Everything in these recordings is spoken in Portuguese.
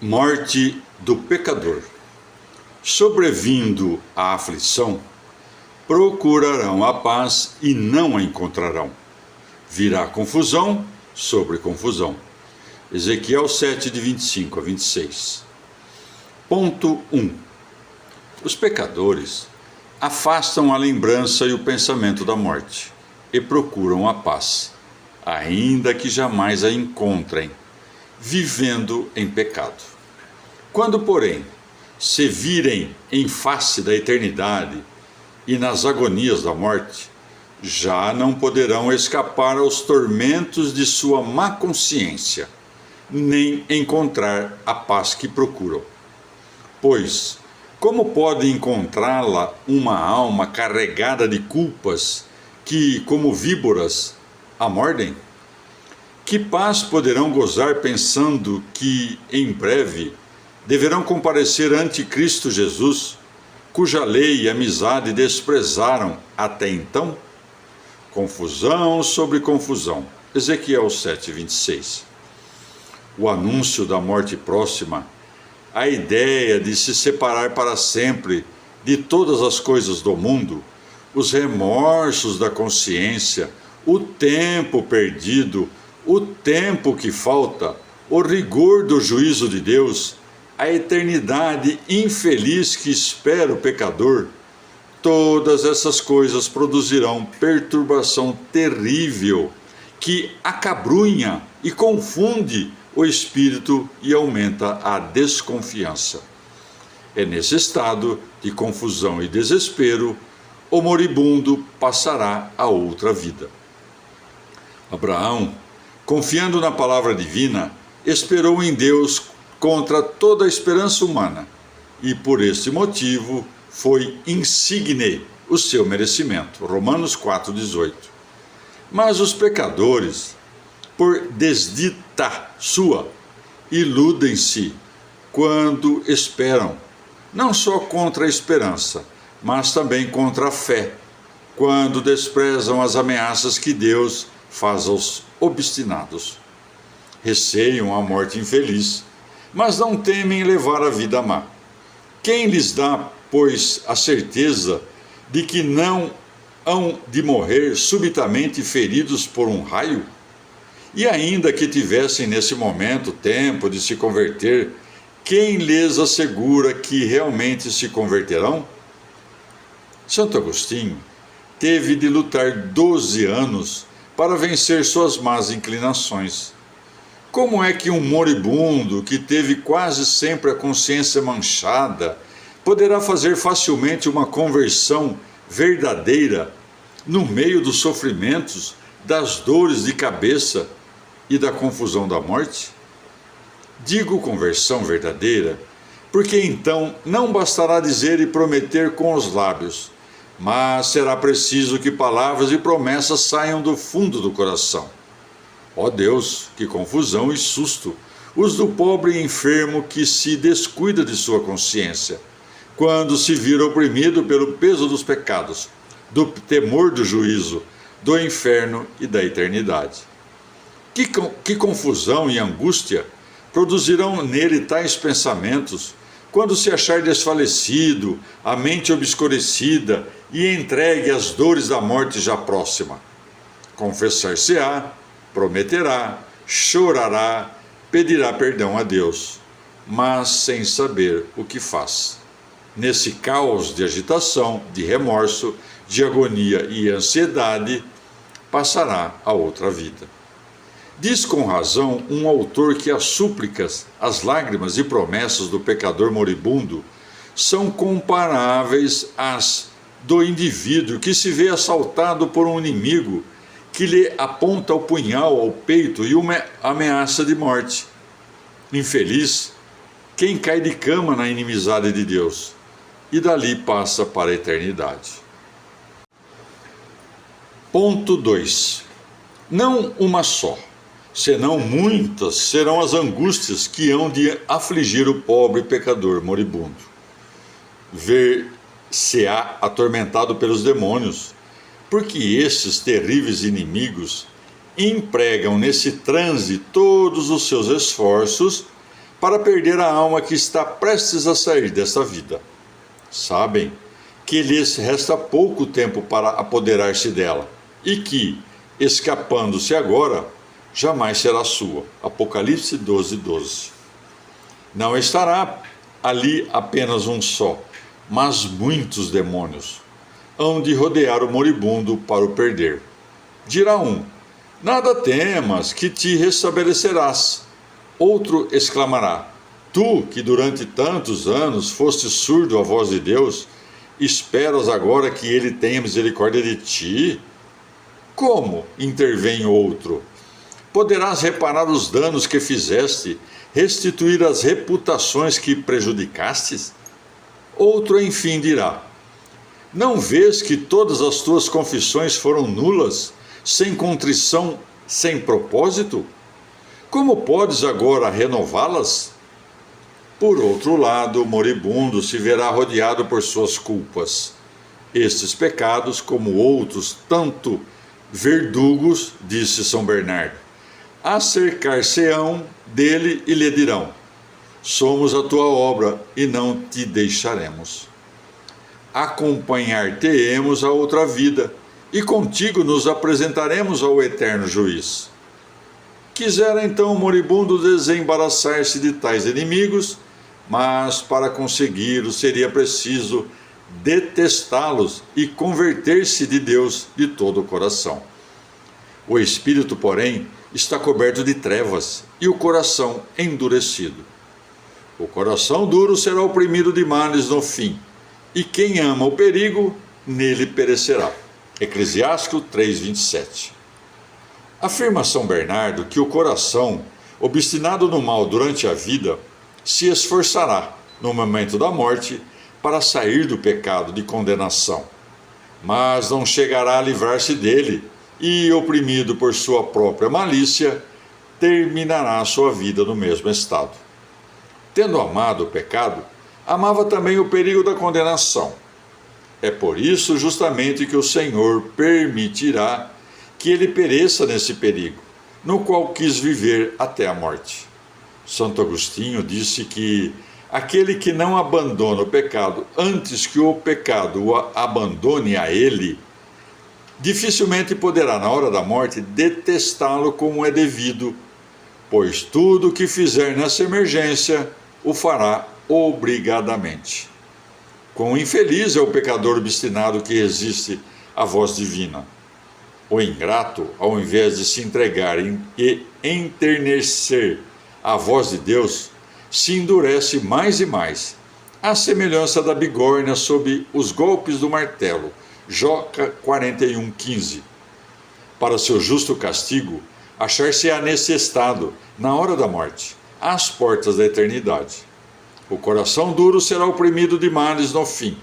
Morte do pecador. Sobrevindo a aflição, procurarão a paz e não a encontrarão. Virá confusão sobre confusão. Ezequiel 7, de 25 a 26. Ponto 1. Os pecadores afastam a lembrança e o pensamento da morte e procuram a paz, ainda que jamais a encontrem, vivendo em pecado. Quando, porém, se virem em face da eternidade e nas agonias da morte, já não poderão escapar aos tormentos de sua má consciência, nem encontrar a paz que procuram. Pois, como pode encontrá-la uma alma carregada de culpas que, como víboras, a mordem? Que paz poderão gozar pensando que, em breve, deverão comparecer ante Cristo Jesus, cuja lei e amizade desprezaram até então? Confusão sobre confusão. Ezequiel 7, 26. O anúncio da morte próxima, a ideia de se separar para sempre de todas as coisas do mundo, os remorsos da consciência, o tempo perdido, o tempo que falta, o rigor do juízo de Deus, a eternidade infeliz que espera o pecador, todas essas coisas produzirão perturbação terrível que acabrunha e confunde o espírito e aumenta a desconfiança. É nesse estado de confusão e desespero o moribundo passará a outra vida. Abraão, confiando na palavra divina, esperou em Deus contra toda a esperança humana, e por este motivo foi insigne o seu merecimento. Romanos 4,18. Mas os pecadores, por desdita sua, iludem-se quando esperam, não só contra a esperança, mas também contra a fé, quando desprezam as ameaças que Deus faz aos obstinados. Receiam a morte infeliz, mas não temem levar a vida má. Quem lhes dá, pois, a certeza de que não hão de morrer subitamente feridos por um raio? E ainda que tivessem nesse momento tempo de se converter, quem lhes assegura que realmente se converterão? Santo Agostinho teve de lutar 12 anos para vencer suas más inclinações. Como é que um moribundo que teve quase sempre a consciência manchada poderá fazer facilmente uma conversão verdadeira no meio dos sofrimentos, das dores de cabeça e da confusão da morte? Digo conversão verdadeira, porque então não bastará dizer e prometer com os lábios, mas será preciso que palavras e promessas saiam do fundo do coração. Ó Deus, que confusão e susto os do pobre enfermo que se descuida de sua consciência, quando se vira oprimido pelo peso dos pecados, do temor do juízo, do inferno e da eternidade. Que confusão e angústia produzirão nele tais pensamentos, quando se achar desfalecido, a mente obscurecida e entregue às dores da morte já próxima. Confessar-se-á, prometerá, chorará, pedirá perdão a Deus, mas sem saber o que faz. Nesse caos de agitação, de remorso, de agonia e ansiedade, passará a outra vida. Diz com razão um autor que as súplicas, as lágrimas e promessas do pecador moribundo são comparáveis às do indivíduo que se vê assaltado por um inimigo que lhe aponta o punhal ao peito e uma ameaça de morte. Infeliz quem cai de cama na inimizade de Deus e dali passa para a eternidade. Ponto 2. Não uma só, senão muitas serão as angústias que hão de afligir o pobre pecador moribundo. Ver-se-á atormentado pelos demônios, porque esses terríveis inimigos empregam nesse transe todos os seus esforços para perder a alma que está prestes a sair desta vida. Sabem que lhes resta pouco tempo para apoderar-se dela e que, escapando-se agora, jamais será sua. Apocalipse 12, 12. Não estará ali apenas um só, mas muitos demônios hão de rodear o moribundo para o perder. Dirá um: nada temas, que te restabelecerás. Outro exclamará: tu, que durante tantos anos foste surdo à voz de Deus, esperas agora que ele tenha misericórdia de ti? Como? Intervém outro. Poderás reparar os danos que fizeste, restituir as reputações que prejudicastes? Outro, enfim, dirá: não vês que todas as tuas confissões foram nulas, sem contrição, sem propósito? Como podes agora renová-las? Por outro lado, o moribundo se verá rodeado por suas culpas. Estes pecados, como outros tanto verdugos, disse São Bernardo, acercar-se-ão dele e lhe dirão: somos a tua obra e não te deixaremos. Acompanhar-te-emos a outra vida, e contigo nos apresentaremos ao eterno juiz. Quisera então o moribundo desembaraçar-se de tais inimigos, mas para consegui-lo seria preciso detestá-los e converter-se de Deus de todo o coração. O espírito, porém, está coberto de trevas e o coração endurecido. O coração duro será oprimido de males no fim, e quem ama o perigo, nele perecerá. Eclesiástico 3:27. Afirma São Bernardo que o coração, obstinado no mal durante a vida, se esforçará, no momento da morte, para sair do pecado de condenação, mas não chegará a livrar-se dele e, oprimido por sua própria malícia, terminará sua vida no mesmo estado. Tendo amado o pecado, amava também o perigo da condenação. É por isso justamente que o Senhor permitirá que ele pereça nesse perigo, no qual quis viver até a morte. Santo Agostinho disse que aquele que não abandona o pecado antes que o pecado o abandone a ele, dificilmente poderá, na hora da morte, detestá-lo como é devido, pois tudo o que fizer nessa emergência o fará obrigadamente. Quão infeliz é o pecador obstinado que resiste à voz divina. O ingrato, ao invés de se entregar e enternecer à voz de Deus, se endurece mais e mais, à semelhança da bigorna sob os golpes do martelo. Jó 41:15. Para seu justo castigo, achar-se-á nesse estado, na hora da morte, às portas da eternidade. O coração duro será oprimido de males no fim.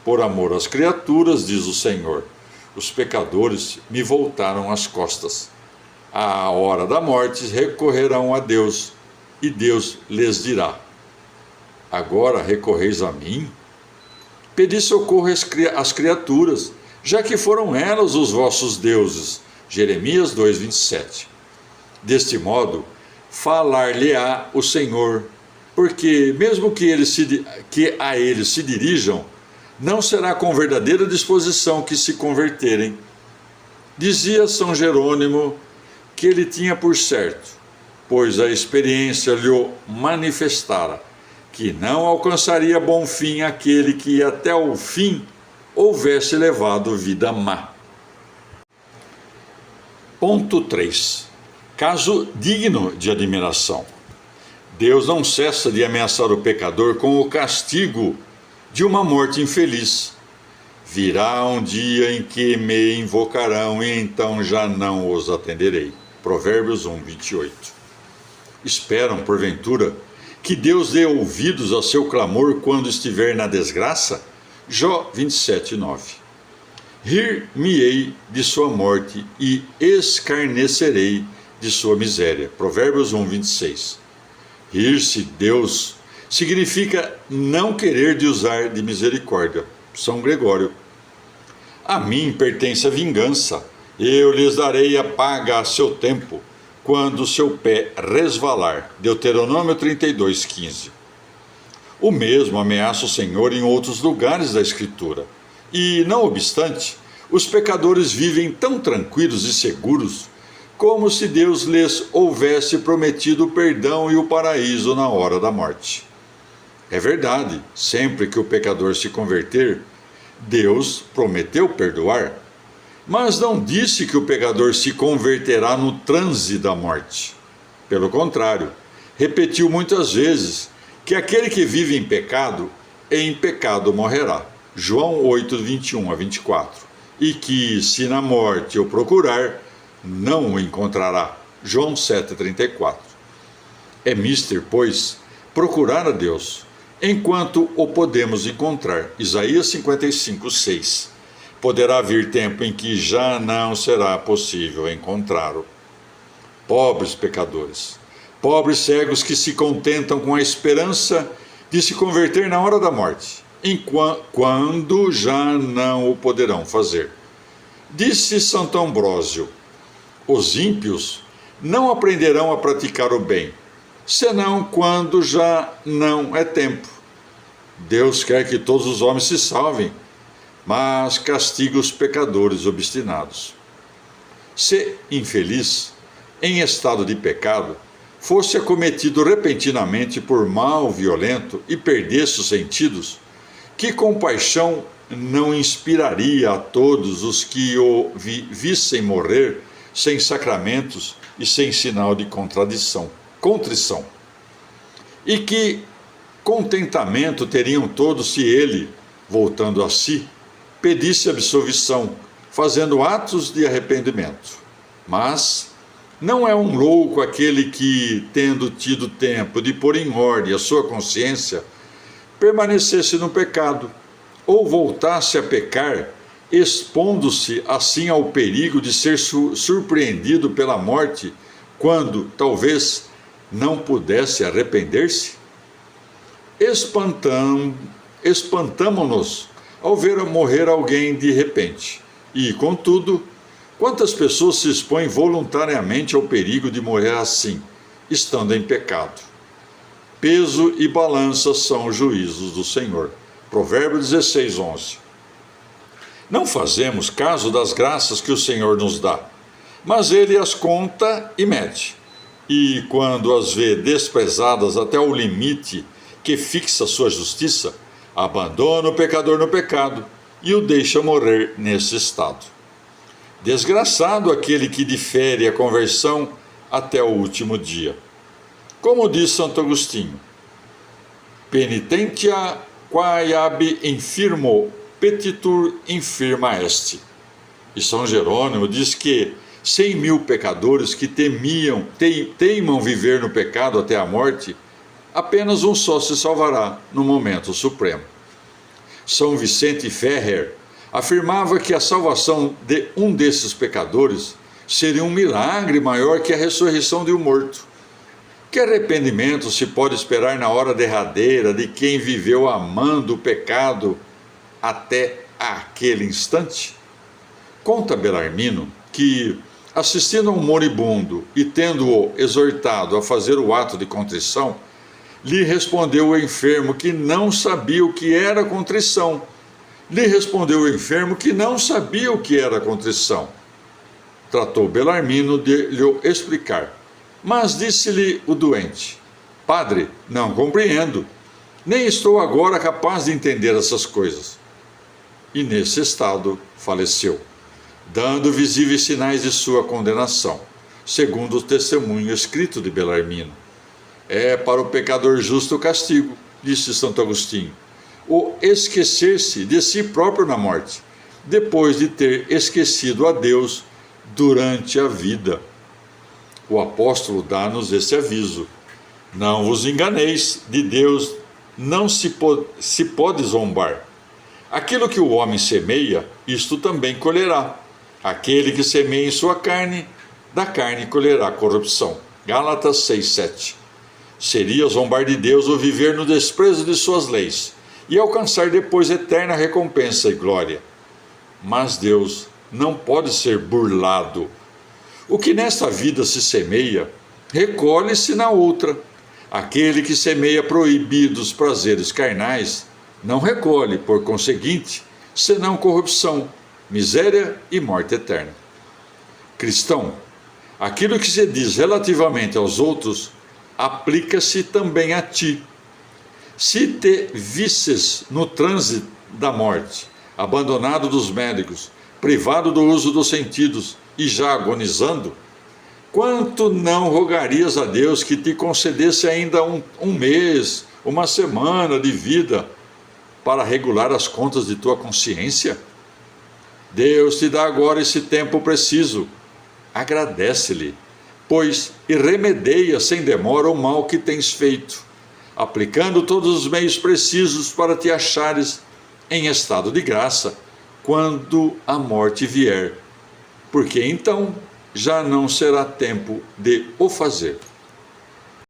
Por amor às criaturas, diz o Senhor, os pecadores me voltaram as costas. À hora da morte recorrerão a Deus, e Deus lhes dirá: agora recorreis a mim? Pedi socorro às criaturas, já que foram elas os vossos deuses. Jeremias 2:27. Deste modo, falar-lhe-á o Senhor, porque mesmo que a eles se dirijam, não será com verdadeira disposição que se converterem. Dizia São Jerônimo que ele tinha por certo, pois a experiência lhe manifestara, que não alcançaria bom fim aquele que até o fim houvesse levado vida má. Ponto 3. Caso digno de admiração. Deus não cessa de ameaçar o pecador com o castigo de uma morte infeliz. Virá um dia em que me invocarão e então já não os atenderei. Provérbios 1:28. Esperam, porventura, que Deus dê ouvidos ao seu clamor quando estiver na desgraça? Jó 27:9. Rir-me-ei de sua morte e escarnecerei de sua miséria. Provérbios 1:26. Rir-se Deus significa não querer de usar de misericórdia. São Gregório. A mim pertence a vingança, eu lhes darei a paga a seu tempo. quando seu pé resvalar. Deuteronômio 32:15. O mesmo ameaça o Senhor em outros lugares da Escritura. E, não obstante, os pecadores vivem tão tranquilos e seguros como se Deus lhes houvesse prometido o perdão e o paraíso na hora da morte. É verdade, sempre que o pecador se converter, Deus prometeu perdoar, mas não disse que o pecador se converterá no transe da morte. Pelo contrário, repetiu muitas vezes que aquele que vive em pecado morrerá. João 8:21-24. E que, se na morte o procurar, não o encontrará. João 7:34. É mister, pois, procurar a Deus, enquanto o podemos encontrar. Isaías 55:6. Poderá vir tempo em que já não será possível encontrá-lo. Pobres pecadores, pobres cegos que se contentam com a esperança de se converter na hora da morte, quando já não o poderão fazer. Disse Santo Ambrósio: os ímpios não aprenderão a praticar o bem, senão quando já não é tempo. Deus quer que todos os homens se salvem, mas castiga os pecadores obstinados. Se infeliz, em estado de pecado, fosse acometido repentinamente por mal violento e perdesse os sentidos, que compaixão não inspiraria a todos os que o vissem morrer sem sacramentos e sem sinal de contrição? E que contentamento teriam todos se ele, voltando a si, pedisse absolvição, fazendo atos de arrependimento. Mas não é um louco aquele que, tendo tido tempo de pôr em ordem a sua consciência, permanecesse no pecado, ou voltasse a pecar, expondo-se assim ao perigo de ser surpreendido pela morte, quando, talvez, não pudesse arrepender-se? Espantamo-nos ao ver morrer alguém de repente. E, contudo, quantas pessoas se expõem voluntariamente ao perigo de morrer assim, estando em pecado? Peso e balança são os juízos do Senhor. Provérbios 16:11. Não fazemos caso das graças que o Senhor nos dá, mas Ele as conta e mede. E quando as vê desprezadas até o limite que fixa sua justiça, abandona o pecador no pecado e o deixa morrer nesse estado. Desgraçado aquele que difere a conversão até o último dia. Como diz Santo Agostinho: penitentia quae ab infirmo petitur infirma est. E São Jerônimo diz que 100.000 pecadores que teimam viver no pecado até a morte, apenas um só se salvará no momento supremo. São Vicente Ferrer afirmava que a salvação de um desses pecadores seria um milagre maior que a ressurreição de um morto. Que arrependimento se pode esperar na hora derradeira de quem viveu amando o pecado até aquele instante? Conta Belarmino que, assistindo a um moribundo e tendo-o exortado a fazer o ato de contrição, lhe respondeu o enfermo que não sabia o que era contrição. Tratou Belarmino de lhe explicar, mas disse-lhe o doente: Padre, não compreendo, nem estou agora capaz de entender essas coisas. E nesse estado faleceu, dando visíveis sinais de sua condenação, segundo o testemunho escrito de Belarmino. É para o pecador justo o castigo, disse Santo Agostinho, o esquecer-se de si próprio na morte, depois de ter esquecido a Deus durante a vida. O apóstolo dá-nos esse aviso: não vos enganeis, de Deus não se pode zombar. Aquilo que o homem semeia, isto também colherá. Aquele que semeia em sua carne, da carne colherá corrupção. Gálatas 6:7. Seria zombar de Deus o viver no desprezo de suas leis e alcançar depois eterna recompensa e glória. Mas Deus não pode ser burlado. O que nesta vida se semeia, recolhe-se na outra. Aquele que semeia proibidos prazeres carnais, não recolhe, por conseguinte, senão corrupção, miséria e morte eterna. Cristão, aquilo que se diz relativamente aos outros, aplica-se também a ti. Se te visses no trânsito da morte, abandonado dos médicos, privado do uso dos sentidos e já agonizando, quanto não rogarias a Deus que te concedesse ainda um mês, uma semana de vida para regular as contas de tua consciência? Deus te dá agora esse tempo preciso. Agradece-lhe, pois, e remedeia sem demora o mal que tens feito, aplicando todos os meios precisos para te achares em estado de graça quando a morte vier, porque então já não será tempo de o fazer.